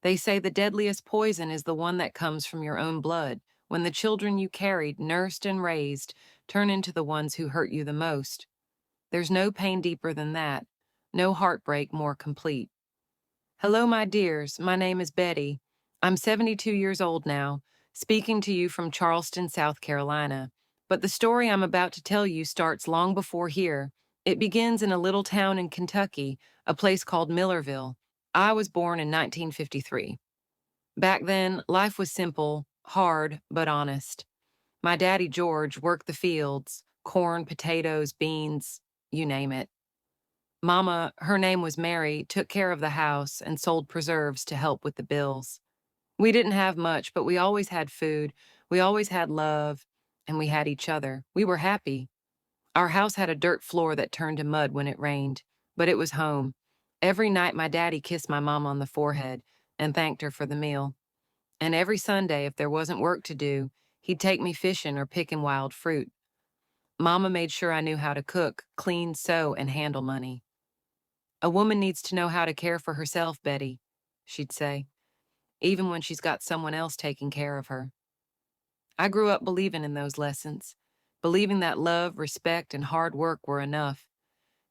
They say the deadliest poison is the one that comes from your own blood, when the children you carried, nursed, and raised turn into the ones who hurt you the most. There's no pain deeper than that, no heartbreak more complete. Hello, my dears. My name is Betty. I'm 72 years old now, speaking to you from Charleston, South Carolina. But the story I'm about to tell you starts long before here. It begins in a little town in Kentucky, a place called Millerville. I was born in 1953. Back then, life was simple, hard, but honest. My daddy, George, worked the fields, corn, potatoes, beans, you name it. Mama, her name was Mary, took care of the house and sold preserves to help with the bills. We didn't have much, but we always had food, we always had love, and we had each other. We were happy. Our house had a dirt floor that turned to mud when it rained, but it was home. Every night my daddy kissed my mom on the forehead and thanked her for the meal. And every Sunday, if there wasn't work to do, he'd take me fishing or picking wild fruit. Mama made sure I knew how to cook, clean, sew, and handle money. A woman needs to know how to care for herself, Betty, she'd say, even when she's got someone else taking care of her. I grew up believing in those lessons, believing that love, respect, and hard work were enough,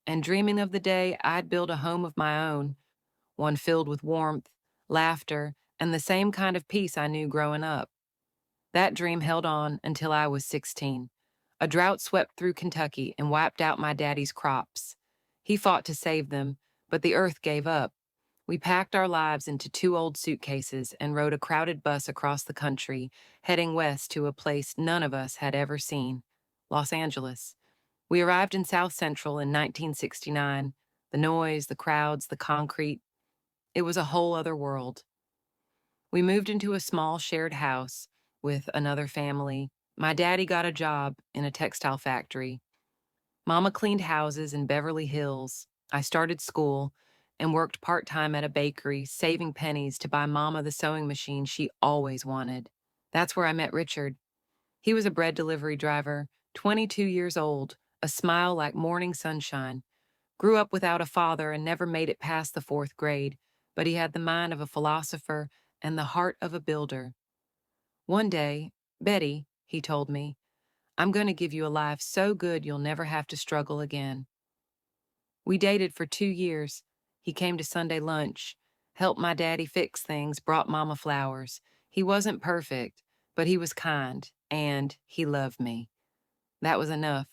and dreaming of the day I'd build a home of my own, one filled with warmth, laughter, and the same kind of peace I knew growing up. That dream held on until I was 16. A drought swept through Kentucky and wiped out my daddy's crops. He fought to save them, but the earth gave up. We packed our lives into two old suitcases and rode a crowded bus across the country, heading west to a place none of us had ever seen, Los Angeles. We arrived in South Central in 1969. The noise, the crowds, the concrete. It was a whole other world. We moved into a small shared house with another family. My daddy got a job in a textile factory. Mama cleaned houses in Beverly Hills. I started school and worked part-time at a bakery, saving pennies to buy Mama the sewing machine she always wanted. That's where I met Richard. He was a bread delivery driver, 22 years old, a smile like morning sunshine. Grew up without a father and never made it past the fourth grade, but he had the mind of a philosopher and the heart of a builder. One day, Betty, he told me, I'm going to give you a life so good you'll never have to struggle again. We dated for 2 years. He came to Sunday lunch, helped my daddy fix things, brought Mama flowers. He wasn't perfect, but he was kind, and he loved me. That was enough.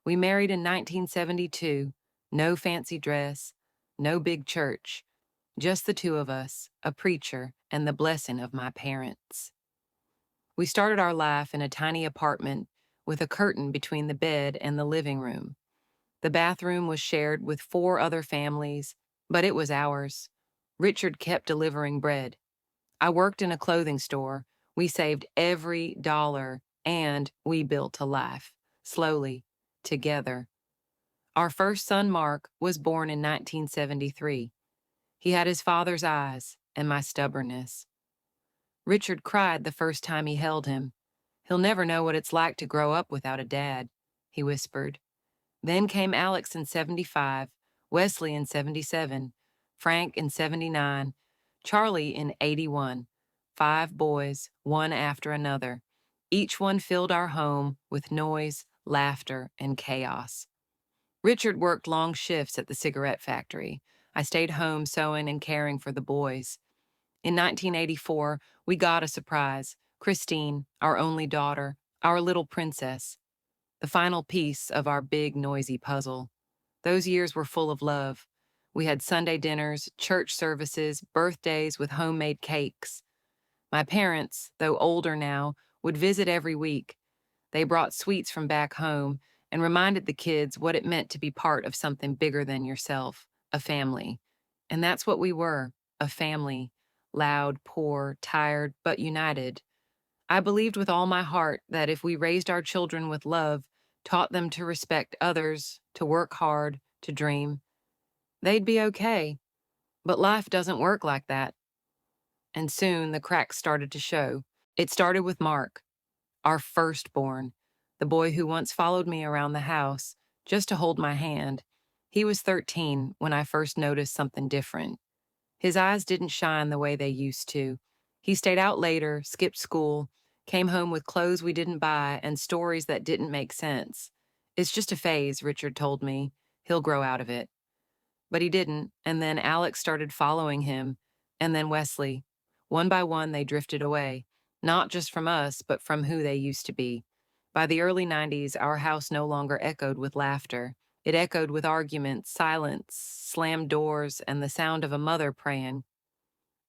We married in 1972. No fancy dress, no big church. Just the two of us, a preacher, and the blessing of my parents. We started our life in a tiny apartment with a curtain between the bed and the living room. The bathroom was shared with 4 other families, but it was ours. Richard kept delivering bread. I worked in a clothing store. We saved every dollar, and we built a life, slowly, together. Our first son, Mark, was born in 1973. He had his father's eyes and my stubbornness. Richard cried the first time he held him. He'll never know what it's like to grow up without a dad, he whispered. Then came Alex in 75, Wesley in 77, Frank in 79, Charlie in 81. 5 boys, one after another. Each one filled our home with noise, laughter, and chaos. Richard worked long shifts at the cigarette factory. I stayed home sewing and caring for the boys. In 1984, we got a surprise. Christine, our only daughter, our little princess. The final piece of our big, noisy puzzle. Those years were full of love. We had Sunday dinners, church services, birthdays with homemade cakes. My parents, though older now, would visit every week. They brought sweets from back home and reminded the kids what it meant to be part of something bigger than yourself, a family. And that's what we were, a family. Loud, poor, tired, but united. I believed with all my heart that if we raised our children with love, taught them to respect others, to work hard, to dream, they'd be okay. But life doesn't work like that. And soon the cracks started to show. It started with Mark, our firstborn, the boy who once followed me around the house just to hold my hand. He was 13 when I first noticed something different. His eyes didn't shine the way they used to. He stayed out later, skipped school, came home with clothes we didn't buy and stories that didn't make sense. It's just a phase, Richard told me. He'll grow out of it. But he didn't, and then Alex started following him, and then Wesley. One by one, they drifted away, not just from us, but from who they used to be. By the early 90s, our house no longer echoed with laughter. It echoed with arguments, silence, slammed doors, and the sound of a mother praying.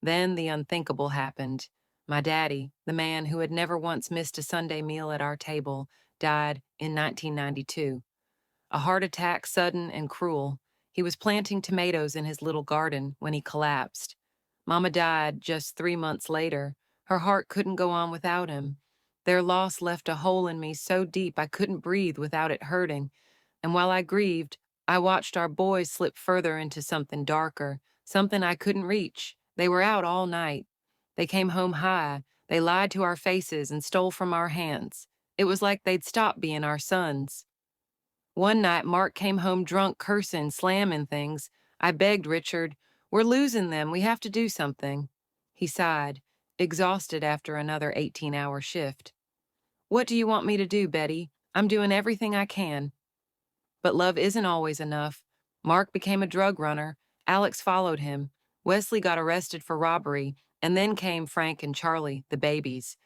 Then the unthinkable happened. My daddy, the man who had never once missed a Sunday meal at our table, died in 1992. A heart attack, sudden and cruel. He was planting tomatoes in his little garden when he collapsed. Mama died just 3 months later. Her heart couldn't go on without him. Their loss left a hole in me so deep I couldn't breathe without it hurting. And while I grieved, I watched our boys slip further into something darker, something I couldn't reach. They were out all night. They came home high. They lied to our faces and stole from our hands. It was like they'd stopped being our sons. One night, Mark came home drunk, cursing, slamming things. I begged Richard, "We're losing them. We have to do something." He sighed, exhausted after another 18-hour shift. "What do you want me to do, Betty? I'm doing everything I can." But love isn't always enough. Mark became a drug runner. Alex followed him. Wesley got arrested for robbery, and then came Frank and Charlie, the babies.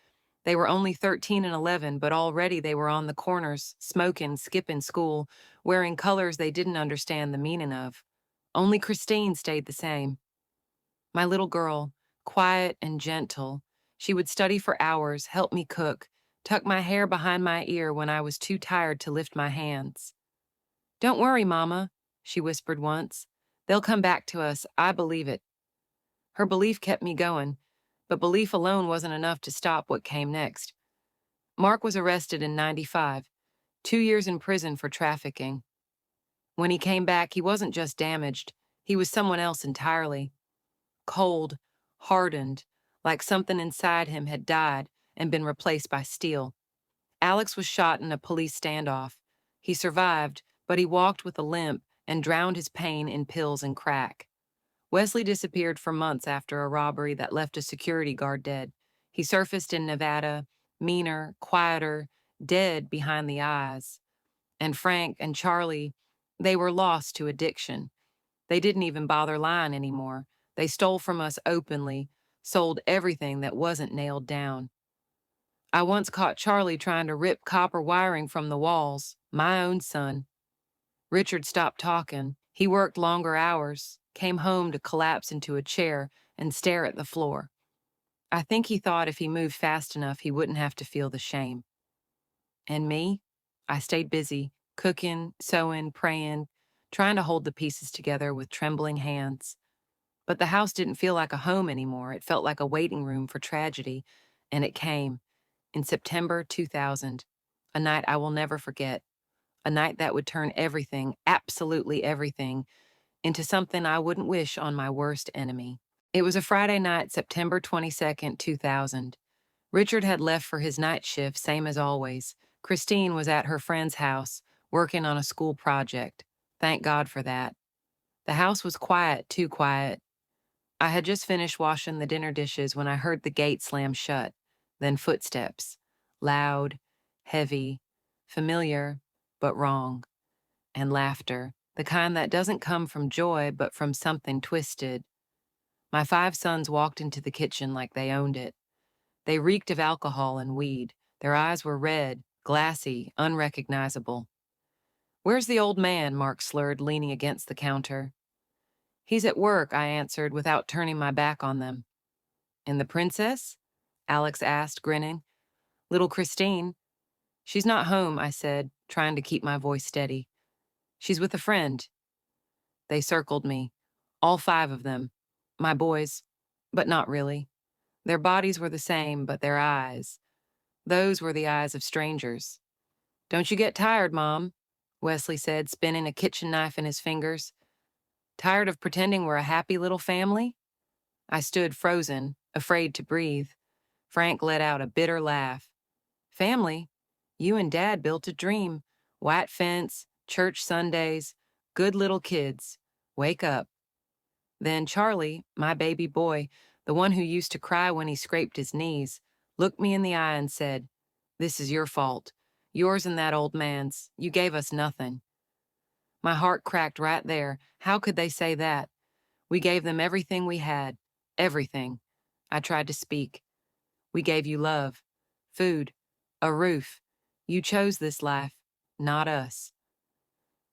They were only 13 and 11, but already they were on the corners, smoking, skipping school, wearing colors they didn't understand the meaning of. Only Christine stayed the same. My little girl, quiet and gentle. She would study for hours, help me cook, tuck my hair behind my ear when I was too tired to lift my hands. "Don't worry, Mama," she whispered once. "They'll come back to us. I believe it." Her belief kept me going, but belief alone wasn't enough to stop what came next. Mark was arrested in 95, 2 years in prison for trafficking. When he came back, he wasn't just damaged, he was someone else entirely. Cold, hardened, like something inside him had died and been replaced by steel. Alex was shot in a police standoff. He survived, but he walked with a limp and drowned his pain in pills and crack. Wesley disappeared for months after a robbery that left a security guard dead. He surfaced in Nevada, meaner, quieter, dead behind the eyes. And Frank and Charlie, they were lost to addiction. They didn't even bother lying anymore. They stole from us openly, sold everything that wasn't nailed down. I once caught Charlie trying to rip copper wiring from the walls, my own son. Richard stopped talking. He worked longer hours, came home to collapse into a chair and stare at the floor. I think he thought if he moved fast enough, he wouldn't have to feel the shame. And me? I stayed busy, cooking, sewing, praying, trying to hold the pieces together with trembling hands. But the house didn't feel like a home anymore. It felt like a waiting room for tragedy, and it came in September 2000, a night I will never forget. A night that would turn everything, absolutely everything, into something I wouldn't wish on my worst enemy. It was a Friday night, September 22nd, 2000. Richard had left for his night shift, same as always. Christine was at her friend's house, working on a school project. Thank God for that. The house was quiet, too quiet. I had just finished washing the dinner dishes when I heard the gate slam shut, then footsteps. Loud, heavy, familiar, but wrong. And laughter, the kind that doesn't come from joy but from something twisted. My 5 sons walked into the kitchen like they owned it. They reeked of alcohol and weed. Their eyes were red, glassy, unrecognizable. "Where's the old man?" Mark slurred, leaning against the counter. "He's at work," I answered without turning my back on them. "And the princess?" Alex asked, grinning. "Little Christine." "She's not home," I said, trying to keep my voice steady. "She's with a friend." They circled me, all 5 of them, my boys, but not really. Their bodies were the same, but their eyes, those were the eyes of strangers. "Don't you get tired, Mom?" Wesley said, spinning a kitchen knife in his fingers. "Tired of pretending we're a happy little family?" I stood frozen, afraid to breathe. Frank let out a bitter laugh. "Family? You and Dad built a dream. White fence, church Sundays, good little kids. Wake up." Then Charlie, my baby boy, the one who used to cry when he scraped his knees, looked me in the eye and said, "This is your fault. Yours and that old man's. You gave us nothing." My heart cracked right there. How could they say that? We gave them everything we had. Everything. I tried to speak. We gave you love, food, a roof. You chose this life, not us.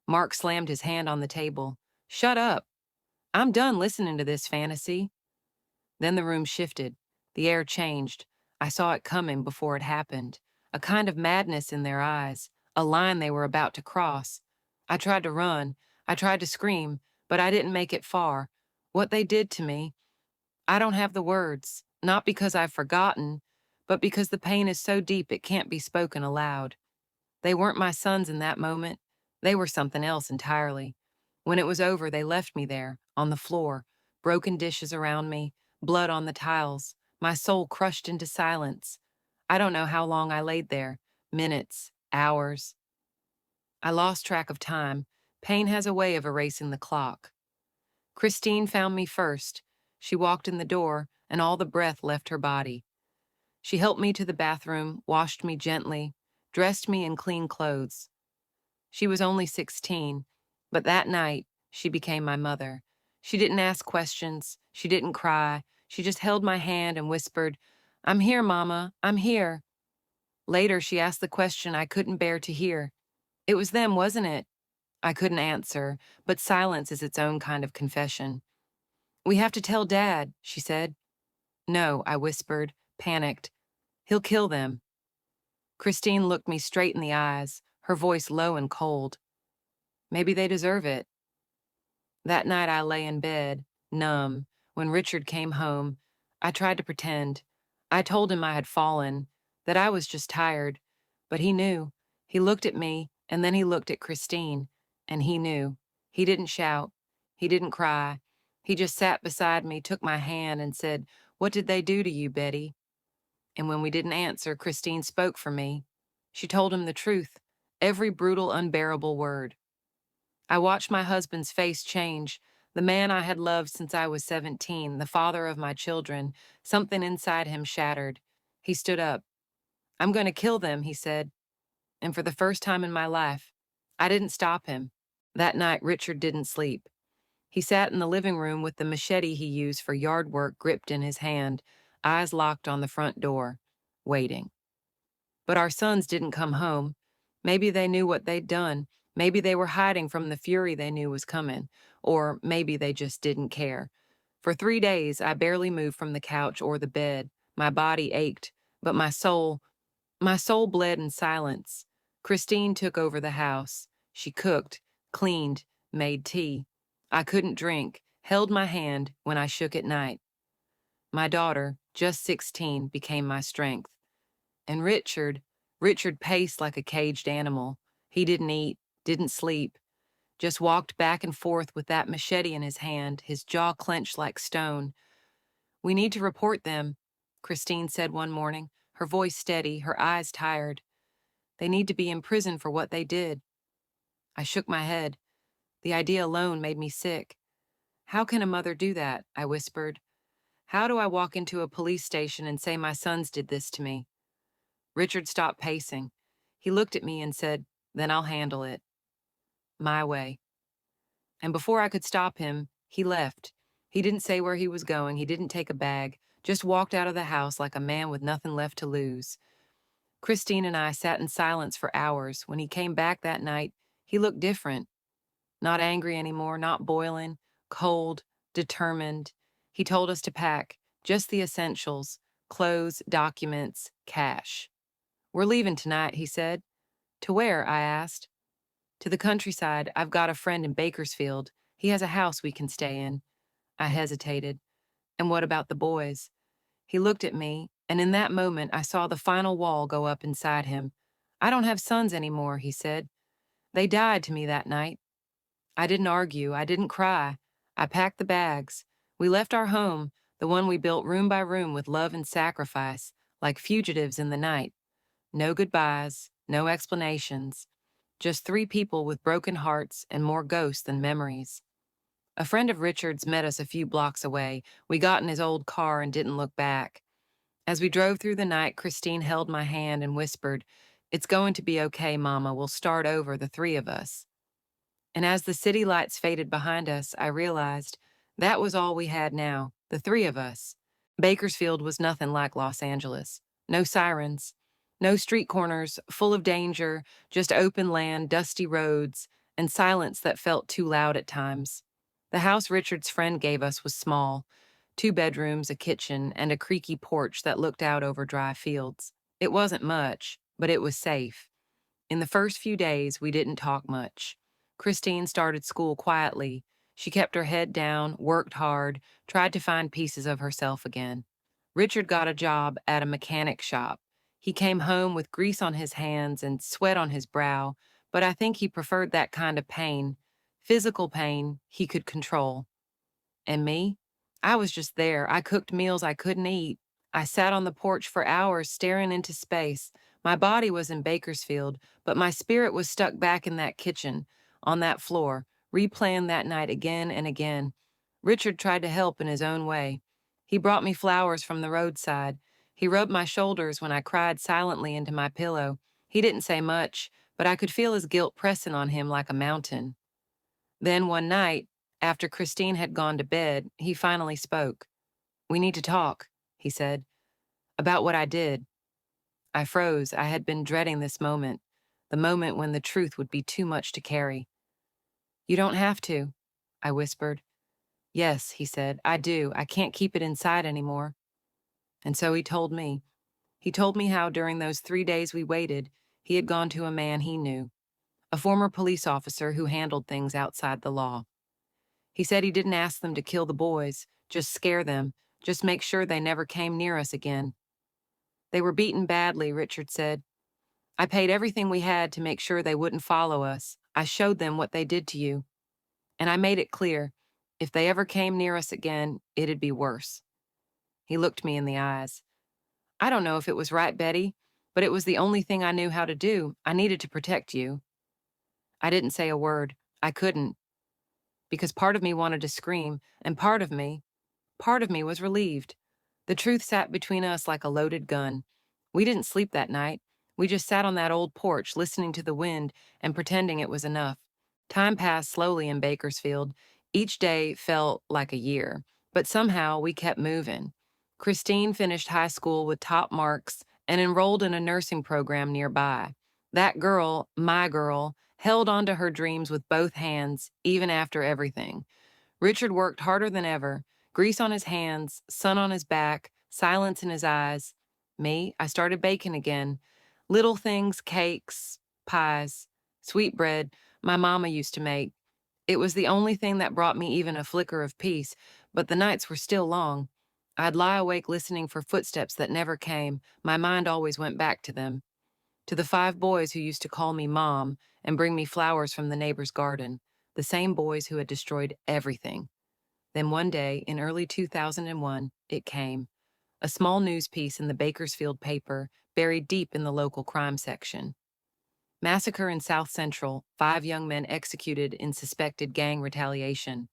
Mark slammed his hand on the table. "Shut up. I'm done listening to this fantasy." Then the room shifted. The air changed. I saw it coming before it happened. A kind of madness in their eyes, a line they were about to cross. I tried to run. I tried to scream, but I didn't make it far. What they did to me, I don't have the words, not because I've forgotten, but because the pain is so deep it can't be spoken aloud. They weren't my sons in that moment. They were something else entirely. When it was over, they left me there, on the floor, broken dishes around me, blood on the tiles, my soul crushed into silence. I don't know how long I laid there, minutes, hours. I lost track of time. Pain has a way of erasing the clock. Christine found me first. She walked in the door, and all the breath left her body. She helped me to the bathroom, washed me gently, dressed me in clean clothes. She was only 16, but that night, she became my mother. She didn't ask questions. She didn't cry. She just held my hand and whispered, "I'm here, Mama. I'm here." Later, she asked the question I couldn't bear to hear. "It was them, wasn't it?" I couldn't answer, but silence is its own kind of confession. "We have to tell Dad," she said. "No," I whispered, panicked. "He'll kill them." Christine looked me straight in the eyes, her voice low and cold. "Maybe they deserve it." That night I lay in bed, numb. When Richard came home, I tried to pretend. I told him I had fallen, that I was just tired. But he knew. He looked at me, and then he looked at Christine, and he knew. He didn't shout. He didn't cry. He just sat beside me, took my hand, and said, "What did they do to you, Betty?" And when we didn't answer, Christine spoke for me. She told him the truth, every brutal, unbearable word. I watched my husband's face change, the man I had loved since I was 17, the father of my children. Something inside him shattered. He stood up. "I'm going to kill them," he said. And for the first time in my life, I didn't stop him. That night, Richard didn't sleep. He sat in the living room with the machete he used for yard work gripped in his hand, eyes locked on the front door, waiting. But our sons didn't come home. Maybe they knew what they'd done. Maybe they were hiding from the fury they knew was coming. Or maybe they just didn't care. For 3 days, I barely moved from the couch or the bed. My body ached, but my soul bled in silence. Christine took over the house. She cooked, cleaned, made tea. I couldn't drink, held my hand when I shook at night. My daughter, just 16, became my strength. And Richard paced like a caged animal. He didn't eat, didn't sleep, just walked back and forth with that machete in his hand, his jaw clenched like stone. "We need to report them," Christine said one morning, her voice steady, her eyes tired. "They need to be in prison for what they did." I shook my head. The idea alone made me sick. "How can a mother do that?" I whispered. "How do I walk into a police station and say my sons did this to me?" Richard stopped pacing. He looked at me and said, "Then I'll handle it. My way." And before I could stop him, he left. He didn't say where he was going. He didn't take a bag, just walked out of the house like a man with nothing left to lose. Christine and I sat in silence for hours. When he came back that night, he looked different. Not angry anymore, not boiling, cold, determined. He told us to pack, just the essentials, clothes, documents, cash. "We're leaving tonight," he said. "To where?" I asked. "To the countryside. I've got a friend in Bakersfield. He has a house we can stay in." I hesitated. "And what about the boys?" He looked at me, and in that moment I saw the final wall go up inside him. "I don't have sons anymore," he said. "They died to me that night." I didn't argue. I didn't cry. I packed the bags. We left our home, the one we built room by room with love and sacrifice, like fugitives in the night. No goodbyes, no explanations. Just 3 people with broken hearts and more ghosts than memories. A friend of Richard's met us a few blocks away. We got in his old car and didn't look back. As we drove through the night, Christine held my hand and whispered, "It's going to be okay, Mama. We'll start over, the three of us." And as the city lights faded behind us, I realized that was all we had now, the three of us. Bakersfield was nothing like Los Angeles. No sirens, no street corners full of danger, just open land, dusty roads, and silence that felt too loud at times. The house Richard's friend gave us was small, 2 bedrooms, a kitchen, and a creaky porch that looked out over dry fields. It wasn't much, but it was safe. In the first few days, we didn't talk much. Christine started school quietly. She kept her head down, worked hard, tried to find pieces of herself again. Richard got a job at a mechanic shop. He came home with grease on his hands and sweat on his brow, but I think he preferred that kind of pain, physical pain he could control. And me? I was just there. I cooked meals I couldn't eat. I sat on the porch for hours staring into space. My body was in Bakersfield, but my spirit was stuck back in that kitchen, on that floor, replaying that night again and again. Richard tried to help in his own way. He brought me flowers from the roadside. He rubbed my shoulders when I cried silently into my pillow. He didn't say much, but I could feel his guilt pressing on him like a mountain. Then one night, after Christine had gone to bed, he finally spoke. "We need to talk," he said, "about what I did." I froze. I had been dreading this moment, the moment when the truth would be too much to carry. "You don't have to," I whispered. "Yes," he said, "I do. I can't keep it inside anymore." And so he told me. He told me how during those 3 days we waited, he had gone to a man he knew, a former police officer who handled things outside the law. He said he didn't ask them to kill the boys, just scare them, just make sure they never came near us again. "They were beaten badly," Richard said. "I paid everything we had to make sure they wouldn't follow us. I showed them what they did to you. And I made it clear, if they ever came near us again, it'd be worse." He looked me in the eyes. "I don't know if it was right, Betty, but it was the only thing I knew how to do. I needed to protect you." I didn't say a word. I couldn't, because part of me wanted to scream, and part of me was relieved. The truth sat between us like a loaded gun. We didn't sleep that night. We just sat on that old porch listening to the wind and pretending it was enough. Time passed slowly in Bakersfield. Each day felt like a year, but somehow we kept moving. Christine finished high school with top marks and enrolled in a nursing program nearby. That girl, my girl, held on to her dreams with both hands, even after everything. Richard worked harder than ever, grease on his hands, sun on his back, silence in his eyes. Me, I started baking again. Little things, cakes, pies, sweetbread my mama used to make. It was the only thing that brought me even a flicker of peace, but the nights were still long. I'd lie awake listening for footsteps that never came. My mind always went back to them, to the 5 boys who used to call me Mom and bring me flowers from the neighbor's garden, the same boys who had destroyed everything. Then one day, in early 2001, it came. A small news piece in the Bakersfield paper, buried deep in the local crime section. Massacre in South Central, 5 young men executed in suspected gang retaliation.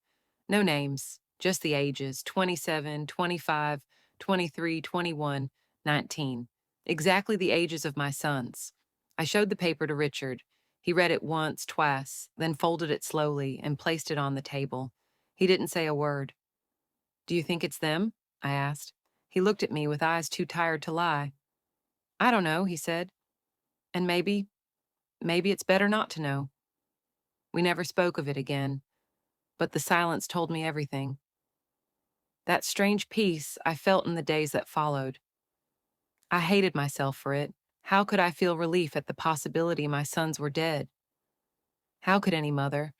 No names, just the ages, 27, 25, 23, 21, 19. Exactly the ages of my sons. I showed the paper to Richard. He read it once, twice, then folded it slowly and placed it on the table. He didn't say a word. "Do you think it's them?" I asked. He looked at me with eyes too tired to lie. "I don't know," he said. "And maybe it's better not to know." We never spoke of it again, but the silence told me everything. That strange peace I felt in the days that followed. I hated myself for it. How could I feel relief at the possibility my sons were dead? How could any mother?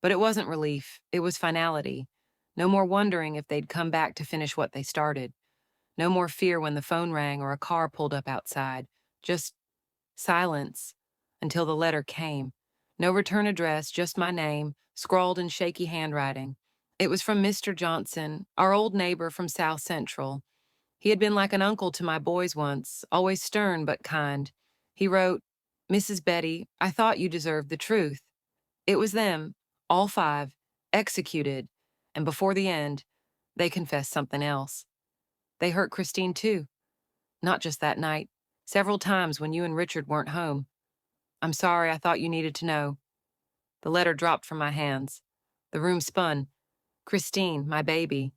But it wasn't relief, it was finality. No more wondering if they'd come back to finish what they started. No more fear when the phone rang or a car pulled up outside. Just silence until the letter came. No return address, just my name, scrawled in shaky handwriting. It was from Mr. Johnson, our old neighbor from South Central. He had been like an uncle to my boys once, always stern but kind. He wrote, "Mrs. Betty, I thought you deserved the truth. It was them, all 5, executed, And before the end, they confessed something else. They hurt Christine too, not just that night, several times when you and Richard weren't home. I'm sorry, I thought you needed to know. The letter dropped from my hands. The room spun. Christine, my baby.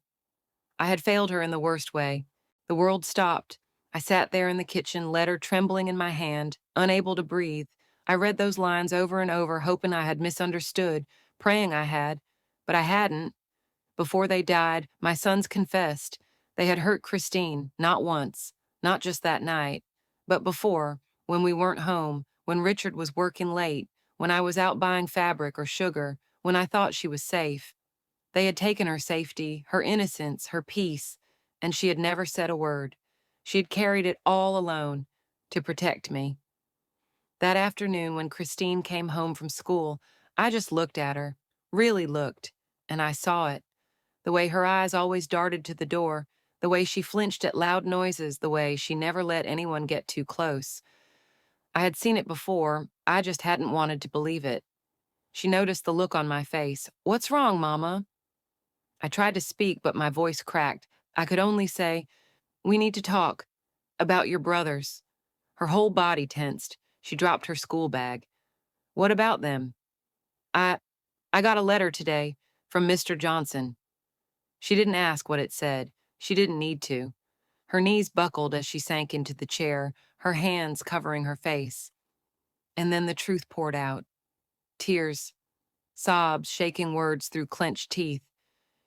I had failed her in the worst way. The world stopped. I sat there in the kitchen, letter trembling in my hand, unable to breathe. I read those lines over and over, hoping I had misunderstood, praying I had, but I hadn't. Before they died, my sons confessed. They had hurt Christine, not once, not just that night, but before, when we weren't home, when Richard was working late, when I was out buying fabric or sugar, when I thought she was safe. They had taken her safety, her innocence, her peace, and she had never said a word. She had carried it all alone to protect me. That afternoon, when Christine came home from school, I just looked at her, really looked, and I saw it. The way her eyes always darted to the door, the way she flinched at loud noises, the way she never let anyone get too close. I had seen it before, I just hadn't wanted to believe it. She noticed the look on my face. "What's wrong, Mama?" I tried to speak, but my voice cracked. I could only say, "We need to talk. About your brothers." Her whole body tensed. She dropped her school bag. "What about them?" I I got a letter today from Mr. Johnson." She didn't ask what it said. She didn't need to. Her knees buckled as she sank into the chair, her hands covering her face. And then the truth poured out. Tears, sobs, shaking words through clenched teeth.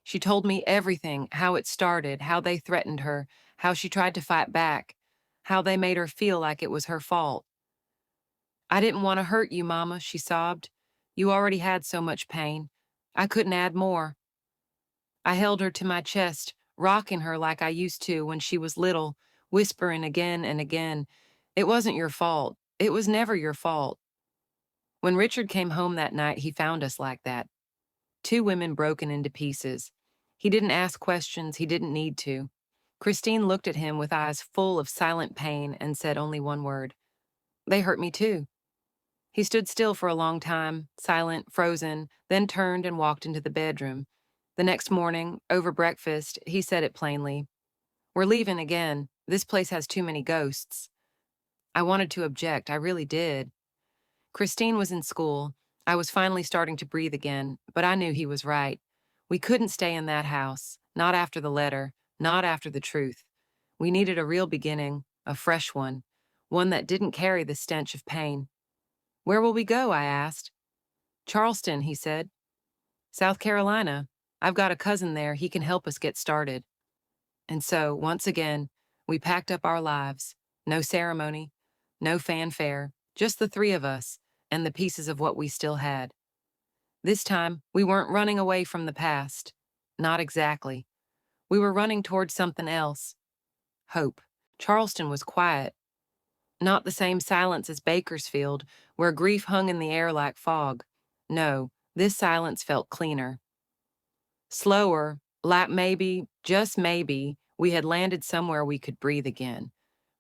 She told me everything, how it started, how they threatened her, how she tried to fight back, how they made her feel like it was her fault. "I didn't want to hurt you, Mama," she sobbed. "You already had so much pain. I couldn't add more." I held her to my chest, rocking her like I used to when she was little, whispering again and again, "It wasn't your fault. It was never your fault." When Richard came home that night, he found us like that. Two women broken into pieces. He didn't ask questions, he didn't need to. Christine looked at him with eyes full of silent pain and said only one word. "They hurt me too." He stood still for a long time, silent, frozen, then turned and walked into the bedroom. The next morning, over breakfast, he said it plainly. "We're leaving again. This place has too many ghosts." I wanted to object, I really did. Christine was in school. I was finally starting to breathe again, but I knew he was right. We couldn't stay in that house, not after the letter, not after the truth. We needed a real beginning, a fresh one that didn't carry the stench of pain. "Where will we go?" I asked. "Charleston," he said. "South Carolina. I've got a cousin there. He can help us get started." And so, once again, we packed up our lives. No ceremony, no fanfare, just the three of us and the pieces of what we still had. This time, we weren't running away from the past. Not exactly. We were running towards something else. Hope. Charleston was quiet. Not the same silence as Bakersfield, where grief hung in the air like fog. No, this silence felt cleaner. Slower, like maybe, just maybe, we had landed somewhere we could breathe again.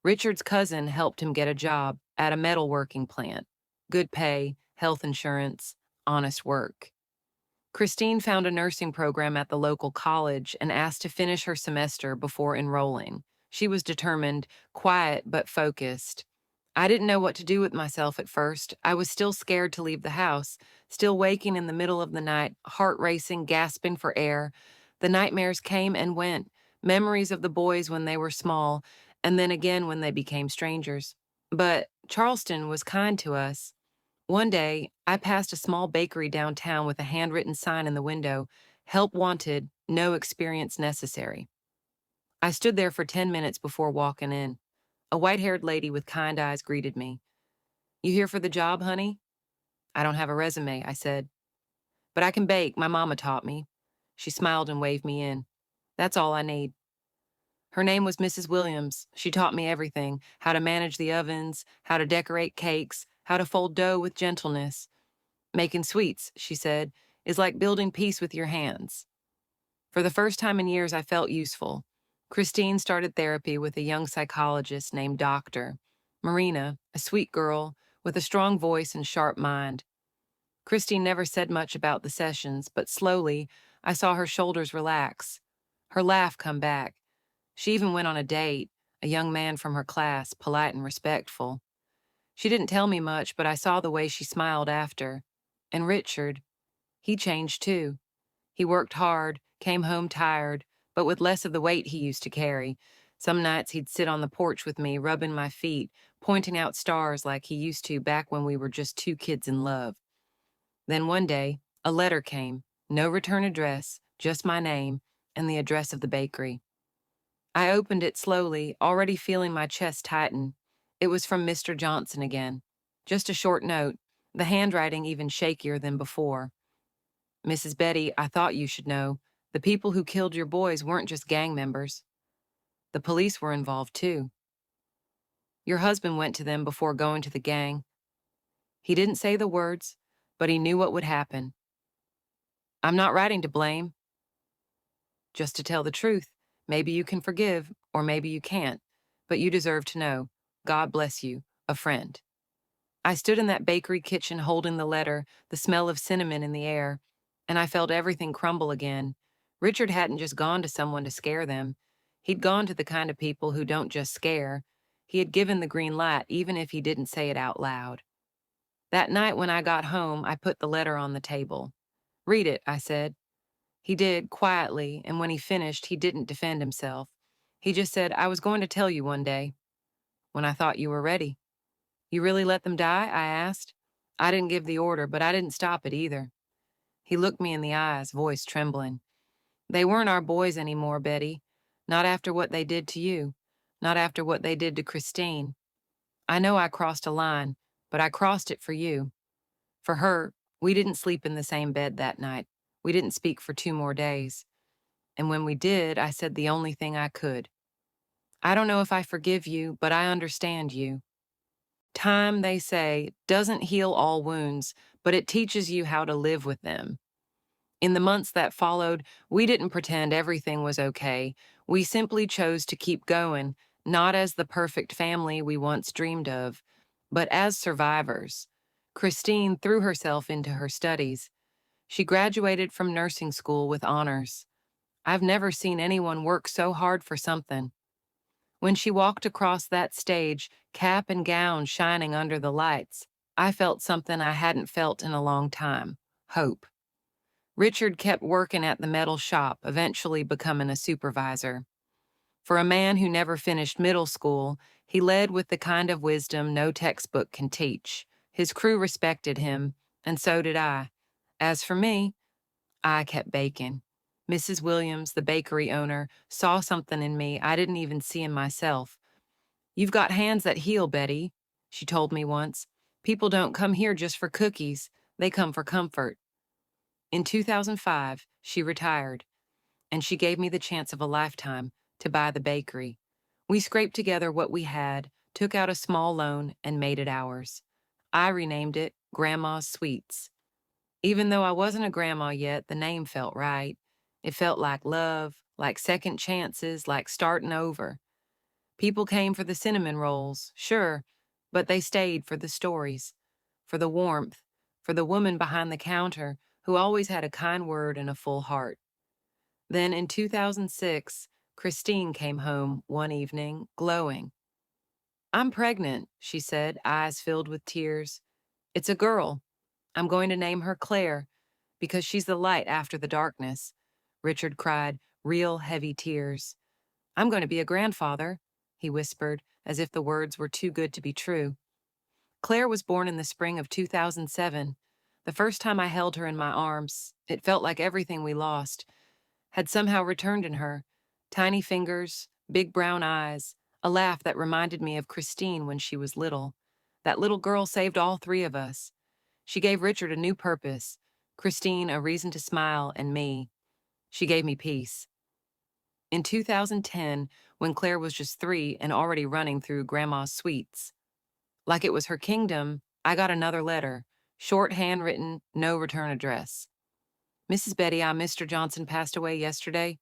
Richard's cousin helped him get a job at a metalworking plant. Good pay, health insurance, honest work. Christine found a nursing program at the local college and asked to finish her semester before enrolling. She was determined, quiet but focused. I didn't know what to do with myself at first. I was still scared to leave the house, still waking in the middle of the night, heart racing, gasping for air. The nightmares came and went, memories of the boys when they were small, and then again when they became strangers. But Charleston was kind to us. One day, I passed a small bakery downtown with a handwritten sign in the window, "Help wanted, no experience necessary." I stood there for 10 minutes before walking in. A white-haired lady with kind eyes greeted me. "You here for the job, honey?" "I don't have a resume," I said. "But I can bake, my mama taught me." She smiled and waved me in. "That's all I need." Her name was Mrs. Williams. She taught me everything, how to manage the ovens, how to decorate cakes, how to fold dough with gentleness. "Making sweets," she said, "is like building peace with your hands." For the first time in years, I felt useful. Christine started therapy with a young psychologist named Dr. Marina, a sweet girl with a strong voice and sharp mind. Christine never said much about the sessions, but slowly, I saw her shoulders relax, her laugh come back. She even went on a date, a young man from her class, polite and respectful. She didn't tell me much, but I saw the way she smiled after. And Richard, he changed too. He worked hard, came home tired, but with less of the weight he used to carry. Some nights he'd sit on the porch with me, rubbing my feet, pointing out stars like he used to back when we were just two kids in love. Then one day, a letter came, no return address, just my name and the address of the bakery. I opened it slowly, already feeling my chest tighten. It was from Mr. Johnson again. Just a short note, the handwriting even shakier than before. Mrs. Betty, I thought you should know. The people who killed your boys weren't just gang members. The police were involved too. Your husband went to them before going to the gang. He didn't say the words, but he knew what would happen. I'm not writing to blame, just to tell the truth. Maybe you can forgive, or maybe you can't, but you deserve to know. God bless you, a friend. I stood in that bakery kitchen holding the letter, the smell of cinnamon in the air, and I felt everything crumble again. Richard hadn't just gone to someone to scare them. He'd gone to the kind of people who don't just scare. He had given the green light, even if he didn't say it out loud. That night when I got home, I put the letter on the table. Read it, I said. He did, quietly, and when he finished, he didn't defend himself. He just said, I was going to tell you one day, when I thought you were ready. You really let them die? I asked. I didn't give the order, but I didn't stop it either. He looked me in the eyes, voice trembling. They weren't our boys anymore, Betty. Not after what they did to you. Not after what they did to Christine. I know I crossed a line, but I crossed it for you. For her, we didn't sleep in the same bed that night. We didn't speak for 2 more days. And when we did, I said the only thing I could. I don't know if I forgive you, but I understand you. Time, they say, doesn't heal all wounds, but it teaches you how to live with them. In the months that followed, we didn't pretend everything was okay. We simply chose to keep going, not as the perfect family we once dreamed of, but as survivors. Christine threw herself into her studies. She graduated from nursing school with honors. I've never seen anyone work so hard for something. When she walked across that stage, cap and gown shining under the lights, I felt something I hadn't felt in a long time: hope. Richard kept working at the metal shop, eventually becoming a supervisor. For a man who never finished middle school, he led with the kind of wisdom no textbook can teach. His crew respected him, and so did I. As for me, I kept baking. Mrs. Williams, the bakery owner, saw something in me I didn't even see in myself. You've got hands that heal, Betty, she told me once. People don't come here just for cookies. They come for comfort. In 2005, she retired, and she gave me the chance of a lifetime to buy the bakery. We scraped together what we had, took out a small loan, and made it ours. I renamed it Grandma's Sweets. Even though I wasn't a grandma yet, the name felt right. It felt like love, like second chances, like starting over. People came for the cinnamon rolls, sure, but they stayed for the stories, for the warmth, for the woman behind the counter who always had a kind word and a full heart. Then in 2006, Christine came home one evening, glowing. I'm pregnant, she said, eyes filled with tears. It's a girl. I'm going to name her Claire, because she's the light after the darkness. Richard cried, real heavy tears. I'm going to be a grandfather, he whispered, as if the words were too good to be true. Claire was born in the spring of 2007. The first time I held her in my arms, it felt like everything we lost had somehow returned in her. Tiny fingers, big brown eyes, a laugh that reminded me of Christine when she was little. That little girl saved all 3 of us. She gave Richard a new purpose, Christine a reason to smile, and me. She gave me peace. In 2010, when Claire was just 3 and already running through Grandma's Sweets, like it was her kingdom, I got another letter, short handwritten, no return address. Mrs. Betty, Mr. Johnson passed away yesterday.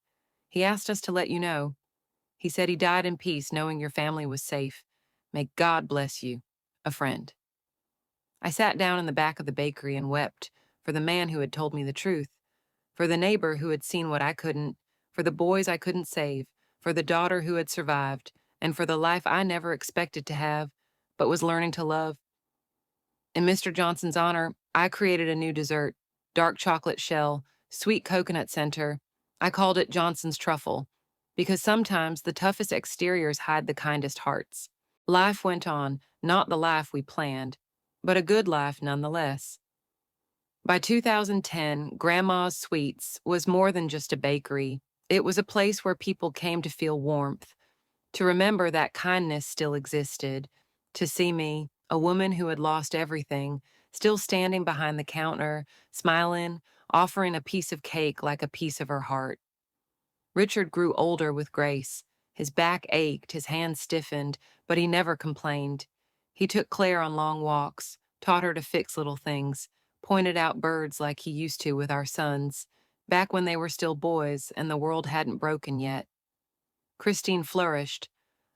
He asked us to let you know. He said he died in peace knowing your family was safe. May God bless you. A friend. I sat down in the back of the bakery and wept for the man who had told me the truth. For the neighbor who had seen what I couldn't, for the boys I couldn't save, for the daughter who had survived, and for the life I never expected to have, but was learning to love. In Mr. Johnson's honor, I created a new dessert, dark chocolate shell, sweet coconut center. I called it Johnson's Truffle, because sometimes the toughest exteriors hide the kindest hearts. Life went on, not the life we planned, but a good life nonetheless. By 2010, Grandma's Sweets was more than just a bakery. It was a place where people came to feel warmth, to remember that kindness still existed, to see me, a woman who had lost everything, still standing behind the counter, smiling, offering a piece of cake like a piece of her heart. Richard grew older with grace. His back ached, his hands stiffened, but he never complained. He took Claire on long walks, taught her to fix little things, pointed out birds like he used to with our sons, back when they were still boys and the world hadn't broken yet. Christine flourished,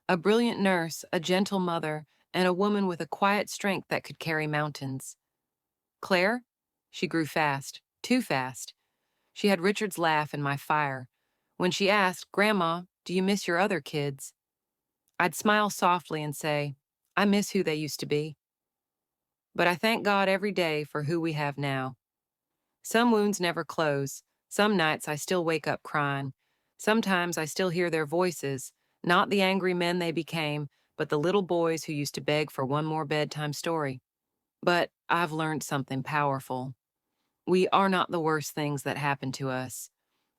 a brilliant nurse, a gentle mother, and a woman with a quiet strength that could carry mountains. Claire? She grew fast, too fast. She had Richard's laugh and my fire. When she asked, "Grandma, do you miss your other kids?" I'd smile softly and say, "I miss who they used to be. But I thank God every day for who we have now." Some wounds never close. Some nights I still wake up crying. Sometimes I still hear their voices, not the angry men they became, but the little boys who used to beg for one more bedtime story. But I've learned something powerful. We are not the worst things that happened to us.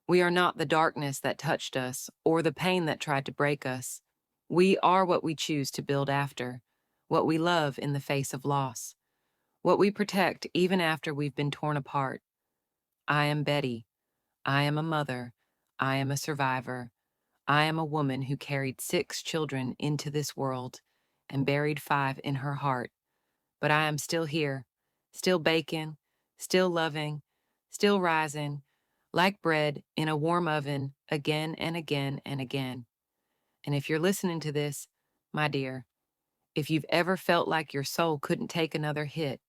We are not the darkness that touched us or the pain that tried to break us. We are what we choose to build after, what we love in the face of loss, what we protect even after we've been torn apart. I am Betty. I am a mother. I am a survivor. I am a woman who carried 6 children into this world and buried 5 in her heart. But I am still here, still baking, still loving, still rising, like bread in a warm oven again and again and again. And if you're listening to this, my dear, if you've ever felt like your soul couldn't take another hit,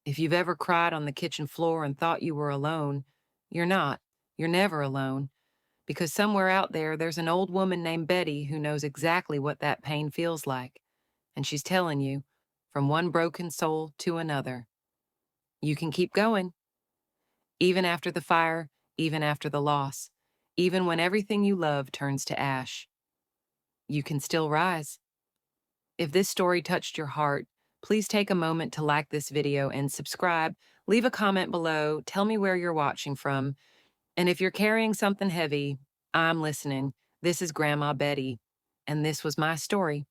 if you've ever cried on the kitchen floor and thought you were alone, you're not. You're never alone. Because somewhere out there, there's an old woman named Betty who knows exactly what that pain feels like. And she's telling you, from one broken soul to another, you can keep going. Even after the fire, even after the loss, even when everything you love turns to ash, you can still rise. If this story touched your heart, please take a moment to like this video and subscribe. Leave a comment below. Tell me where you're watching from. And if you're carrying something heavy, I'm listening. This is Grandma Betty, and this was my story.